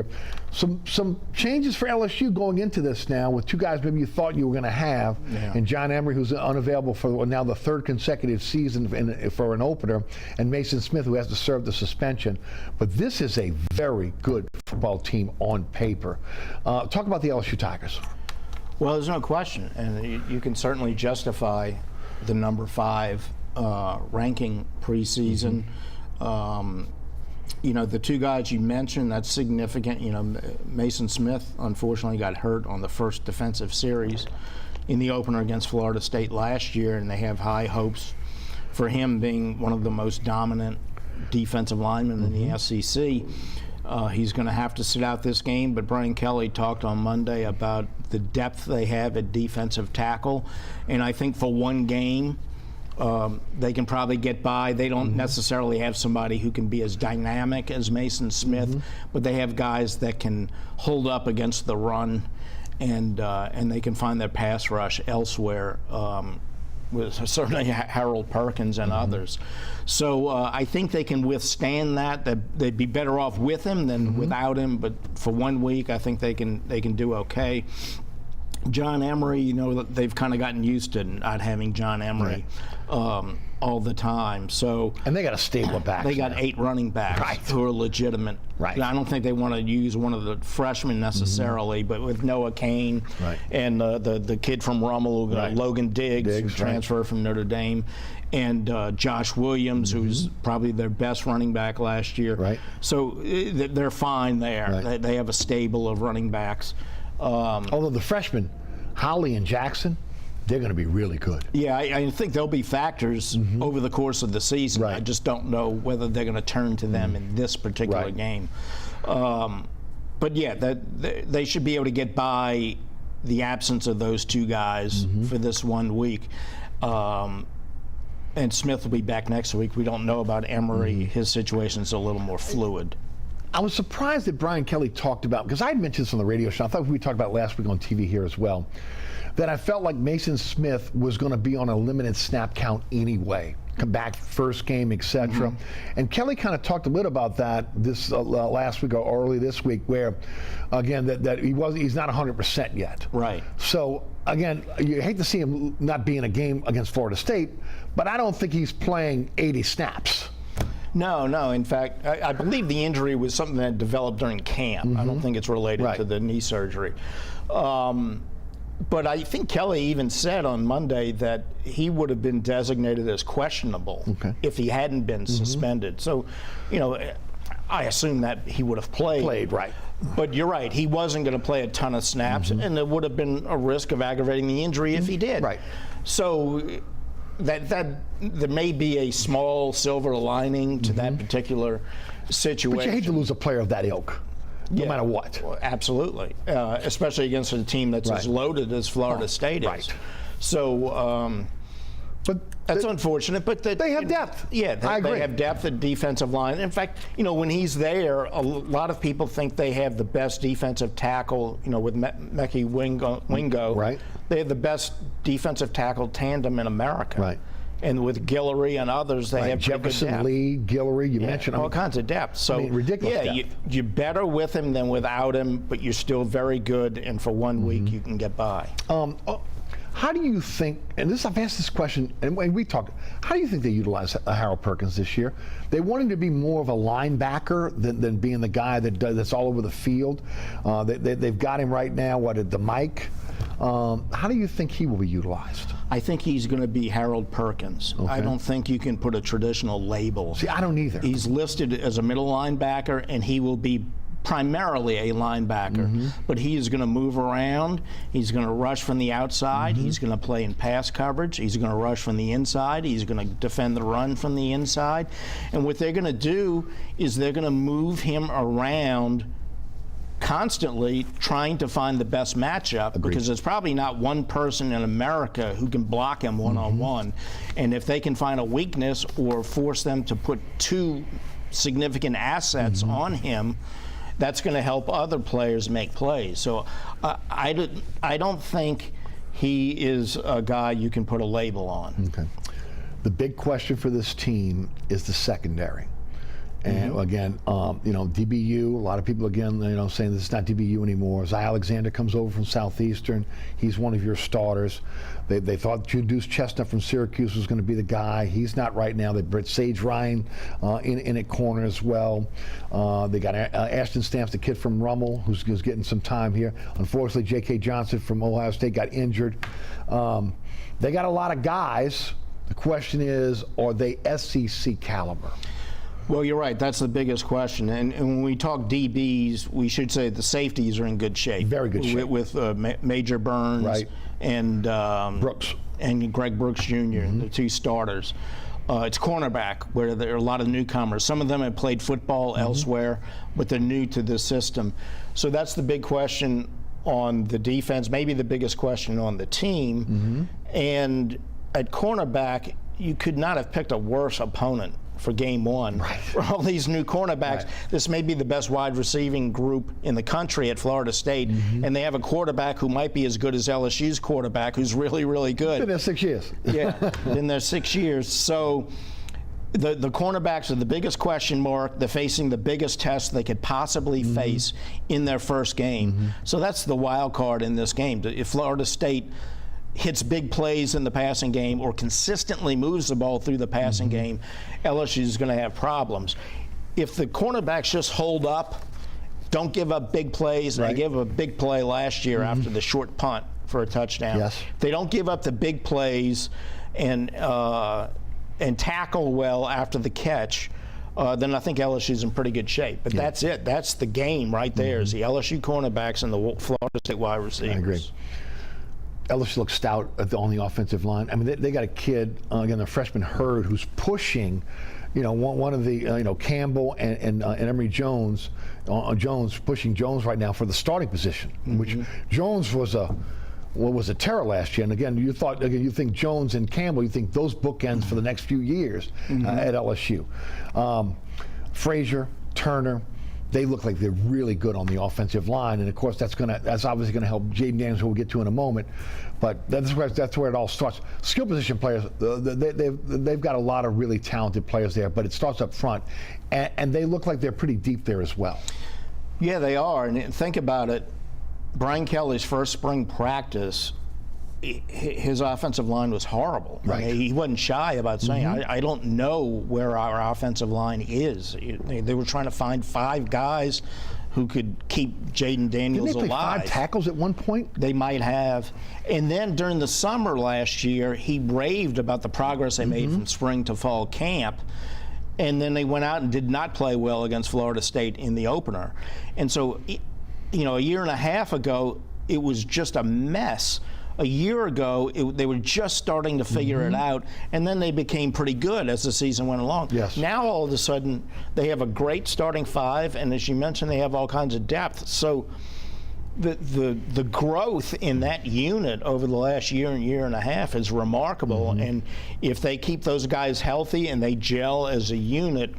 Some changes for LSU going into this now with two guys maybe you thought you were going to have, and John Emery, who's unavailable for now the third consecutive season for an opener, and Mason Smith, who has to serve the suspension. But this is a very good football team on paper. Talk about the LSU Tigers. Well, there's no question, and you can certainly justify the number 5 ranking preseason. You know, the two guys you mentioned, that's significant. You know, Mason Smith unfortunately got hurt on the first defensive series in the opener against Florida State last year, and they have high hopes for him being one of the most dominant defensive linemen in the SEC. He's going to have to sit out this game, but Brian Kelly talked on Monday about the depth they have at defensive tackle, and I think for one game they can probably get by. They don't necessarily have somebody who can be as dynamic as Mason Smith, but they have guys that can hold up against the run, and they can find their pass rush elsewhere. with certainly Harold Perkins and others. So I think they can withstand that. They'd be better off with him than without him. But for 1 week, I think they can do okay. John Emery, you know, they've kind of gotten used to not having John Emery all the time. So and they got a stable of backs. They got 8 running backs who are legitimate. Right. I don't think they want to use one of the freshmen necessarily, but with Noah Kane and the kid from Rummel, Logan Diggs who transferred from Notre Dame, and Josh Williams, who's probably their best running back last year. Right. So they're fine there. Right. They have a stable of running backs. Although the freshmen, Holly and Jackson, they're going to be really good. Yeah, I think they'll be factors over the course of the season. I just don't know whether they're going to turn to them in this particular game. But yeah, they should be able to get by the absence of those 2 guys for this 1 week. And Smith will be back next week. We don't know about Emery. His situation's a little more fluid. I was surprised that Brian Kelly talked about, because I had mentioned this on the radio show, I thought we talked about last week on TV here as well, that I felt like Mason Smith was going to be on a limited snap count anyway, come back first game, etc. And Kelly kind of talked a bit about that this last week or early this week, where again that he's not 100% yet. Right. So again, you hate to see him not be in a game against Florida State, but I don't think he's playing 80 snaps. No. In fact, I believe the injury was something that developed during camp. I don't think it's related to the knee surgery. But I think Kelly even said on Monday that he would have been designated as questionable if he hadn't been suspended. So, you know, I assume that he would have played. But you're right, he wasn't going to play a ton of snaps, and there would have been a risk of aggravating the injury if he did. So that there may be a small silver lining to that particular situation. But you hate to lose a player of that ilk, no matter what. Well, absolutely, especially against a team that's as loaded as Florida State is. So, but that's unfortunate. But they have depth. Yeah, they have depth at defensive line. In fact, you know, when he's there, a lot of people think they have the best defensive tackle. You know, with Mekhi Wingo. They have the best defensive tackle tandem in America. And with Guillory and others, they have Jefferson, Lee, Guillory, you mentioned all kinds of depth. So ridiculous depth. You're better with him than without him, but you're still very good, and for 1 week you can get by. How do you think, and I've asked this question, and we talked, how do you think they utilize Harold Perkins this year? They want him to be more of a linebacker than being the guy that's all over the field. They've got him right now, at the mic. How do you think he will be utilized? I think he's going to be Harold Perkins. I don't think you can put a traditional label. See, I don't either. He's listed as a middle linebacker, and he will be primarily a linebacker, but he is going to move around. He's going to rush from the outside. He's going to play in pass coverage. He's going to rush from the inside. He's going to defend the run from the inside. And what they're going to do is they're going to move him around constantly, trying to find the best matchup, because there's probably not one person in America who can block him one-on-one. And if they can find a weakness or force them to put 2 significant assets on him, that's going to help other players make plays. So I don't think he is a guy you can put a label on. Okay. The big question for this team is the secondary. And again, you know, DBU, a lot of people again, you know, saying this is not DBU anymore. Zy Alexander comes over from Southeastern. He's one of your starters. They thought Deuce Chestnut from Syracuse was going to be the guy. He's not right now. They brought Sage Ryan in at corner as well. They got Ashton Stamps, the kid from Rummel, who's getting some time here. Unfortunately, J.K. Johnson from Ohio State got injured. They got a lot of guys. The question is, are they SEC caliber? Well, you're right. That's the biggest question. And when we talk DBs, we should say the safeties are in good shape. Very good shape. With Major Burns and Brooks. And Greg Brooks Jr., the 2 starters. It's cornerback, where there are a lot of newcomers. Some of them have played football elsewhere, but they're new to this system. So that's the big question on the defense, maybe the biggest question on the team. And at cornerback, you could not have picked a worse opponent for game one. Right. For all these new cornerbacks, Right. this may be the best wide receiving group in the country at Florida State, and they have a quarterback who might be as good as LSU's quarterback, who's really, really good. Been there 6 years. Yeah, been there 6 years. So the cornerbacks are the biggest question mark. They're facing the biggest test they could possibly face in their first game. So that's the wild card in this game. If Florida State hits big plays in the passing game or consistently moves the ball through the passing game, LSU is going to have problems. If the cornerbacks just hold up, don't give up big plays, and they gave up a big play last year after the short punt for a touchdown. Yes. If they don't give up the big plays and tackle well after the catch, then I think LSU's in pretty good shape. But that's it. That's the game right there, is the LSU cornerbacks and the Florida State wide receivers. I agree. LSU looks stout on the offensive line. I mean, they got a kid, again, the freshman Hurd, who's pushing, one of the, Campbell and Emory Jones, pushing Jones right now for the starting position, which Jones was a terror last year. And again, you think Jones and Campbell, you think those bookends for the next few years at LSU. Frazier, Turner, they look like they're really good on the offensive line, and of course that's obviously going to help Jaden Daniels, who we'll get to in a moment. But that's where it all starts. Skill position players, they've got a lot of really talented players there, but it starts up front, and they look like they're pretty deep there as well. Yeah, they are. And think about it. Brian Kelly's first spring practice, his offensive line was horrible. Right. I mean, he wasn't shy about saying, I don't know where our offensive line is. They were trying to find 5 guys who could keep Jaden Daniels Didn't they play alive. 5 tackles at one point? They might have. And then during the summer last year, he raved about the progress they made from spring to fall camp. And then they went out and did not play well against Florida State in the opener. And so, a year and a half ago, it was just a mess. A year ago, they were just starting to figure it out, and then they became pretty good as the season went along. Yes. Now, all of a sudden, they have a great starting 5, and as you mentioned, they have all kinds of depth. So the growth in that unit over the last year and a half is remarkable, and if they keep those guys healthy and they gel as a unit,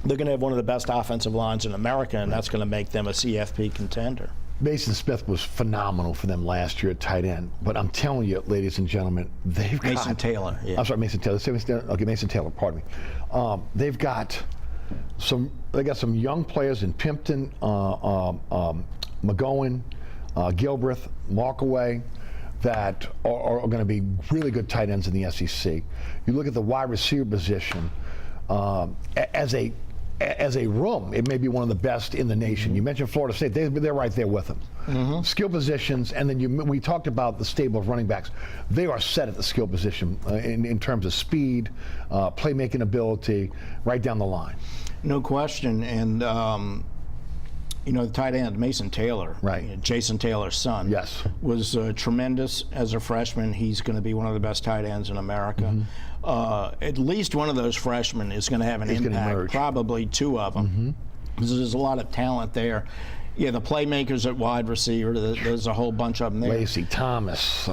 they're going to have one of the best offensive lines in America, and that's going to make them a CFP contender. Mason Smith was phenomenal for them last year at tight end, but I'm telling you, ladies and gentlemen, they've got Mason Taylor. Yeah. I'm sorry, Mason Taylor. Okay, Mason Taylor. Pardon me. They've got some young players in Pimpton, McGowan, Gilbreth, Markaway, that are going to be really good tight ends in the SEC. You look at the wide receiver position as a room, it may be one of the best in the nation. You mentioned Florida State; they're right there with them. Skill positions, and then we talked about the stable of running backs. They are set at the skill position in terms of speed, playmaking ability, right down the line. No question, and the tight end Mason Taylor, right? Jason Taylor's son, yes, was tremendous as a freshman. He's going to be one of the best tight ends in America. At least one of those freshmen is going to have an impact, probably 2 of them, because there's a lot of talent there. Yeah, the playmakers at wide receiver, there's a whole bunch of them there. Lacey, Thomas,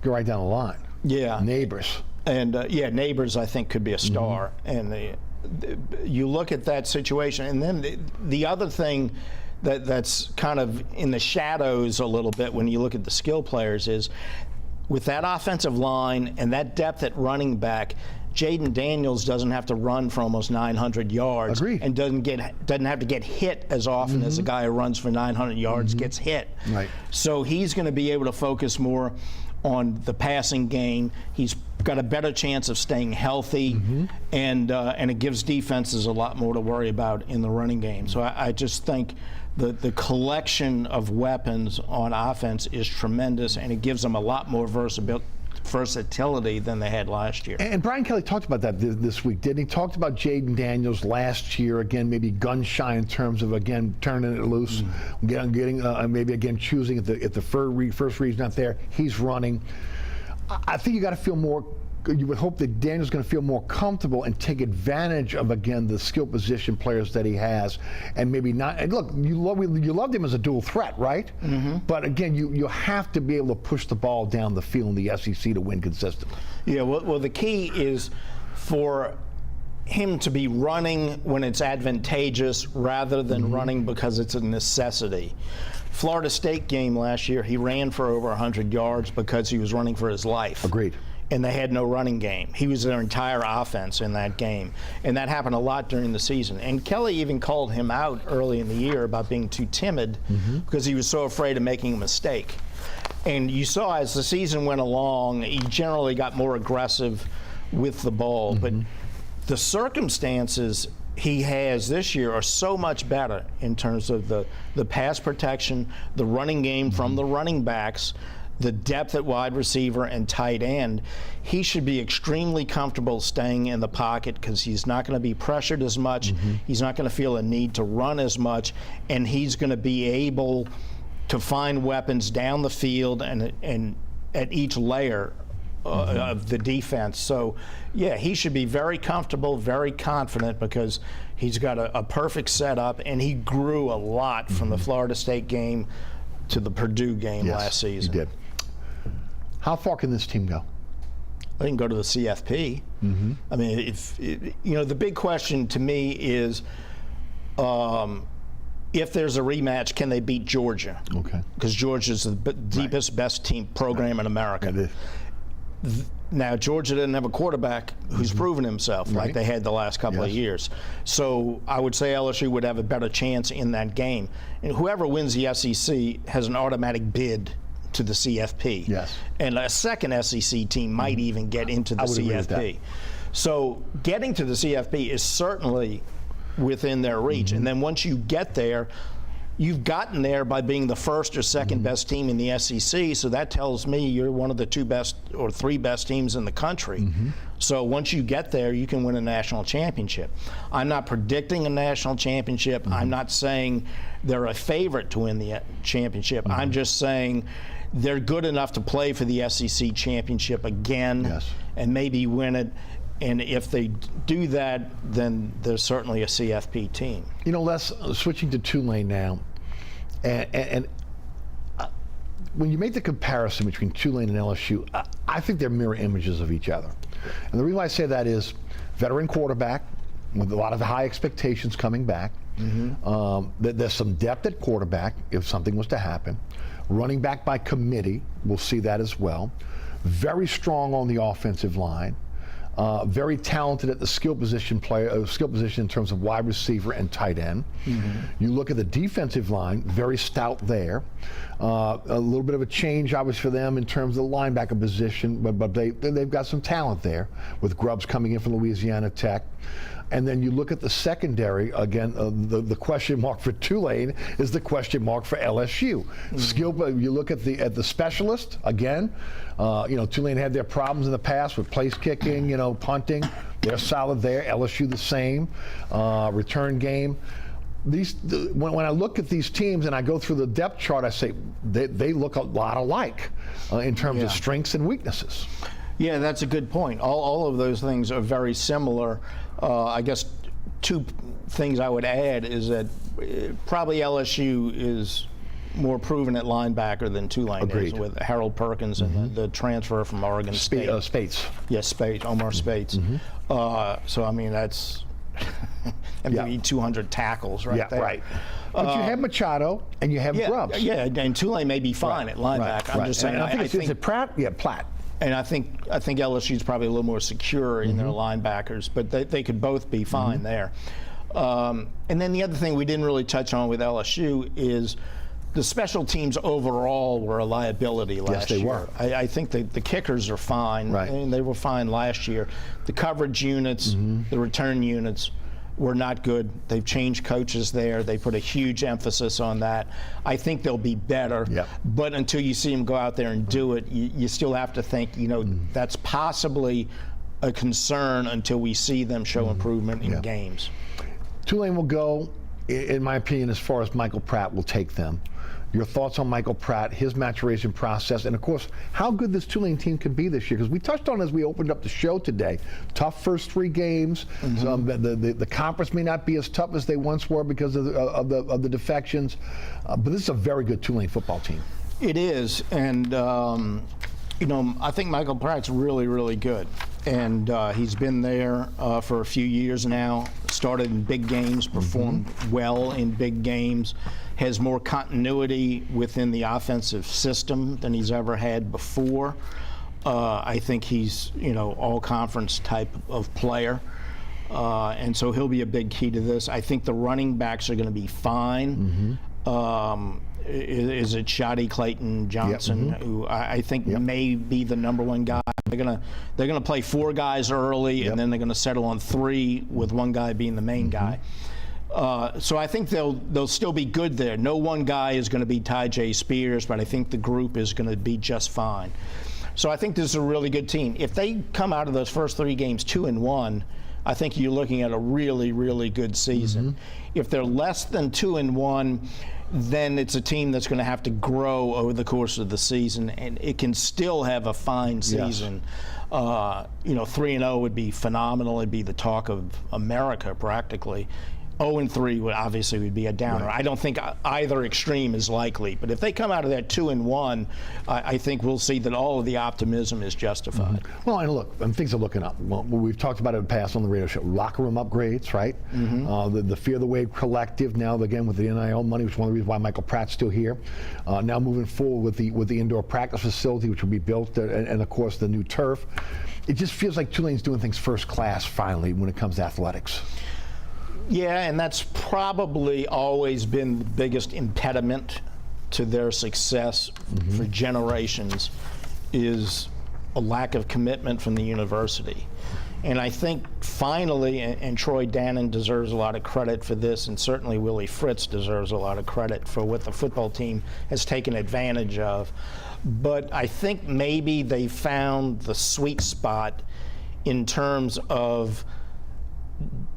go right down the line. Yeah. Neighbors. And, Neighbors, I think, could be a star. And you look at that situation, and then the other thing that's kind of in the shadows a little bit when you look at the skill players is, with that offensive line and that depth at running back, Jaden Daniels doesn't have to run for almost 900 yards. Agreed. And doesn't have to get hit as often as a guy who runs for 900 yards gets hit. Right. So he's going to be able to focus more on the passing game. He's got a better chance of staying healthy, and it gives defenses a lot more to worry about in the running game. So I just think the collection of weapons on offense is tremendous, and it gives them a lot more versatility than they had last year. And Brian Kelly talked about that this week, didn't he? Talked about Jaden Daniels last year, again, maybe gun shy in terms of, again, turning it loose, getting maybe, again, choosing if the first read's not there, he's running. I think you got to feel more. You would hope that Daniel's going to feel more comfortable and take advantage of, again, the skill position players that he has, and maybe not. And look, you loved him as a dual threat, right? But again, you have to be able to push the ball down the field in the SEC to win consistently. Yeah. Well, the key is for him to be running when it's advantageous rather than running because it's a necessity. Florida State game last year, he ran for over 100 yards because he was running for his life. Agreed. And they had no running game. He was their entire offense in that game. And that happened a lot during the season. And Kelly even called him out early in the year about being too timid because he was so afraid of making a mistake. And you saw as the season went along, he generally got more aggressive with the ball. But the circumstances he has this year are so much better in terms of the pass protection, the running game from the running backs, the depth at wide receiver and tight end. He should be extremely comfortable staying in the pocket because he's not going to be pressured as much. He's not going to feel a need to run as much, and he's going to be able to find weapons down the field and at each layer of the defense. So, yeah, he should be very comfortable, very confident because he's got a perfect setup, and he grew a lot from the Florida State game to the Purdue game last season. He did. How far can this team go? They can go to the CFP. I mean, the big question to me is if there's a rematch, can they beat Georgia? Okay. Because Georgia's the deepest, best team program in America. Now, Georgia didn't have a quarterback who's proven himself like they had the last couple of years. So I would say LSU would have a better chance in that game. And whoever wins the SEC has an automatic bid to the CFP. Yes. And a second SEC team might even get into the CFP. So getting to the CFP is certainly within their reach. And then once you get there, you've gotten there by being the first or second best team in the SEC, so that tells me you're one of the 2 best or 3 best teams in the country. So once you get there, you can win a national championship. I'm not predicting a national championship. I'm not saying they're a favorite to win the championship. I'm just saying they're good enough to play for the SEC championship again and maybe win it. And if they do that, then there's certainly a CFP team. You know, Les, switching to Tulane now, and when you make the comparison between Tulane and LSU, I think they're mirror images of each other. And the reason why I say that is veteran quarterback with a lot of high expectations coming back. There's some depth at quarterback if something was to happen. Running back by committee, we'll see that as well. Very strong on the offensive line. Very talented at the skill position in terms of wide receiver and tight end. You look at the defensive line, very stout there. A little bit of a change, obviously, for them in terms of the linebacker position, but they've got some talent there with Grubbs coming in from Louisiana Tech. And then you look at the secondary, again, the question mark for Tulane is the question mark for LSU. Skill, you look at the specialist, again, Tulane had their problems in the past with place kicking, punting. They're solid there. LSU the same. Return game. When I look at these teams and I go through the depth chart, I say they look a lot alike in terms of strengths and weaknesses. Yeah, that's a good point. All of those things are very similar. I guess 2 things I would add is that probably LSU is more proven at linebacker than Tulane is with Harold Perkins and the transfer from Oregon State. Spates. Yes, Spates, Omar Spates. So, I mean, that's maybe 200 tackles right there. Right. But you have Machado and you have Grubbs. Yeah, and Tulane may be fine at linebacker. I'm just saying. And I think is it Pratt? Yeah, Platt. And I think LSU is probably a little more secure in their linebackers, but they could both be fine there. And then the other thing we didn't really touch on with LSU is the special teams overall were a liability last year. Yes, they were. I think the kickers are fine. Right. And they were fine last year. The coverage units, the return units were not good. They've changed coaches there. They put a huge emphasis on that. I think they'll be better. Yep. But until you see them go out there and do it, you still have to think, that's possibly a concern until we see them show improvement in games. Tulane will go, in my opinion, as far as Michael Pratt will take them. Your thoughts on Michael Pratt, his maturation process, and of course, how good this Tulane team can be this year. Because we touched on as we opened up the show today, tough first 3 games. The conference may not be as tough as they once were because of the defections, but this is a very good Tulane football team. It is, and I think Michael Pratt's really, really good. and he's been there for a few years now. Started in big games, performed well in big games, has more continuity within the offensive system than he's ever had before. I think he's, all-conference type of player, and so he'll be a big key to this. I think the running backs are going to be fine. Is it Shoddy Clayton Johnson, who I think may be the #1 guy? They're gonna play 4 guys early, and then they're gonna settle on 3 with 1 guy being the main guy. So I think they'll still be good there. No one guy is going to be Ty J. Spears, but I think the group is going to be just fine. So I think this is a really good team. If they come out of those first 3 games 2-1, I think you're looking at a really, really good season. If they're less than 2-1, then it's a team that's going to have to grow over the course of the season, and it can still have a fine season. 3-0 would be phenomenal. It'd be the talk of America practically. 0-3 would obviously be a downer. I don't think either extreme is likely, but if they come out of that 2-1, I think we'll see that all of the optimism is justified. Well, and look, things are looking up. Well, we've talked about it in the past on the radio show. Locker room upgrades, right? The Fear the Wave Collective now again with the NIL money, which is one of the reasons why Michael Pratt's still here. Now moving forward with the indoor practice facility, which will be built, and of course the new turf. It just feels like Tulane's doing things first class finally when it comes to athletics. Yeah, and that's probably always been the biggest impediment to their success for generations, is a lack of commitment from the university. And I think finally, and Troy Dannon deserves a lot of credit for this, and certainly Willie Fritz deserves a lot of credit for what the football team has taken advantage of. But I think maybe they found the sweet spot in terms of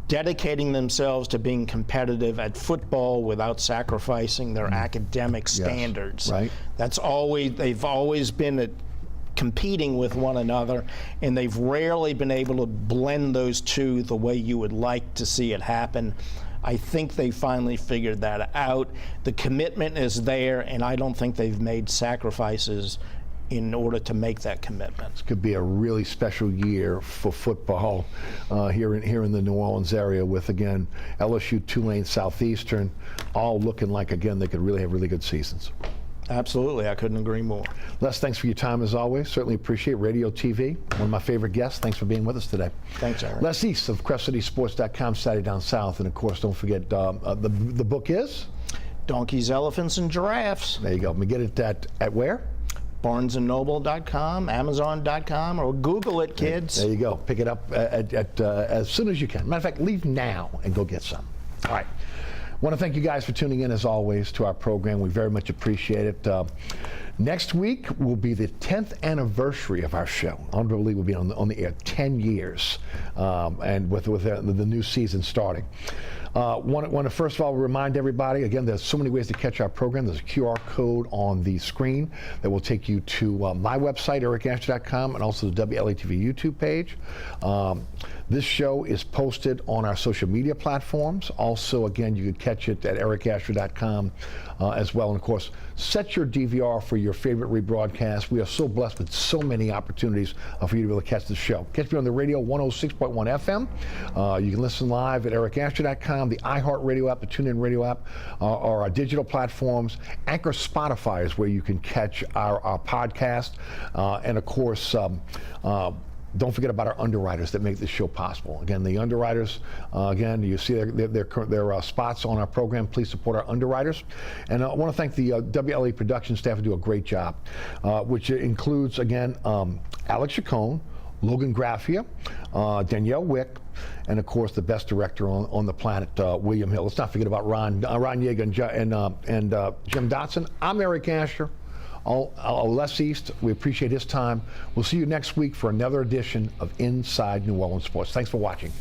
dedicating themselves to being competitive at football without sacrificing their academic standards. Right. They've always been competing with one another, and they've rarely been able to blend those two the way you would like to see it happen. I think they finally figured that out. The commitment is there, and I don't think they've made sacrifices in order to make that commitment. This could be a really special year for football here in the New Orleans area, with again LSU, Tulane, Southeastern, all looking like again they could really have really good seasons. Absolutely, I couldn't agree more. Les, thanks for your time as always. Certainly appreciate Radio TV. One of my favorite guests. Thanks for being with us today. Thanks, Eric. Les East of CrestCitySports.com, Saturday Down South, and of course don't forget the book is Donkeys, Elephants, and Giraffes. There you go. We get it at where? BarnesandNoble.com, Amazon.com, or Google it, kids. There you go. Pick it up as soon as you can. Matter of fact, leave now and go get some. All right. I want to thank you guys for tuning in, as always, to our program. We very much appreciate it. Next week will be the 10th anniversary of our show. Unbelievable, we'll be on the air 10 years, and with the new season starting. Want to first of all remind everybody, again, there's so many ways to catch our program. There's a QR code on the screen that will take you to my website, ericasher.com, and also the WLAE-TV YouTube page. This show is posted on our social media platforms. Also, again, you can catch it at ericasher.com as well. And of course, set your DVR for your favorite rebroadcast. We are so blessed with so many opportunities for you to be able to catch the show. Catch me on the radio, 106.1 FM. You can listen live at ericasher.com, the iHeartRadio app, the TuneIn Radio app, or our digital platforms. Anchor Spotify is where you can catch our podcast. And of course, don't forget about our underwriters that make this show possible. Again, the underwriters, again, you see their spots on our program. Please support our underwriters. And I want to thank the WLAE production staff who do a great job, which includes, again, Alex Chacon, Logan Graffia, Danielle Wick, and of course the best director on the planet, William Hill. Let's not forget about Ron Yeager and Jim Dotson. I'm Eric Asher. Les East, we appreciate his time. We'll see you next week for another edition of Inside New Orleans Sports. Thanks for watching.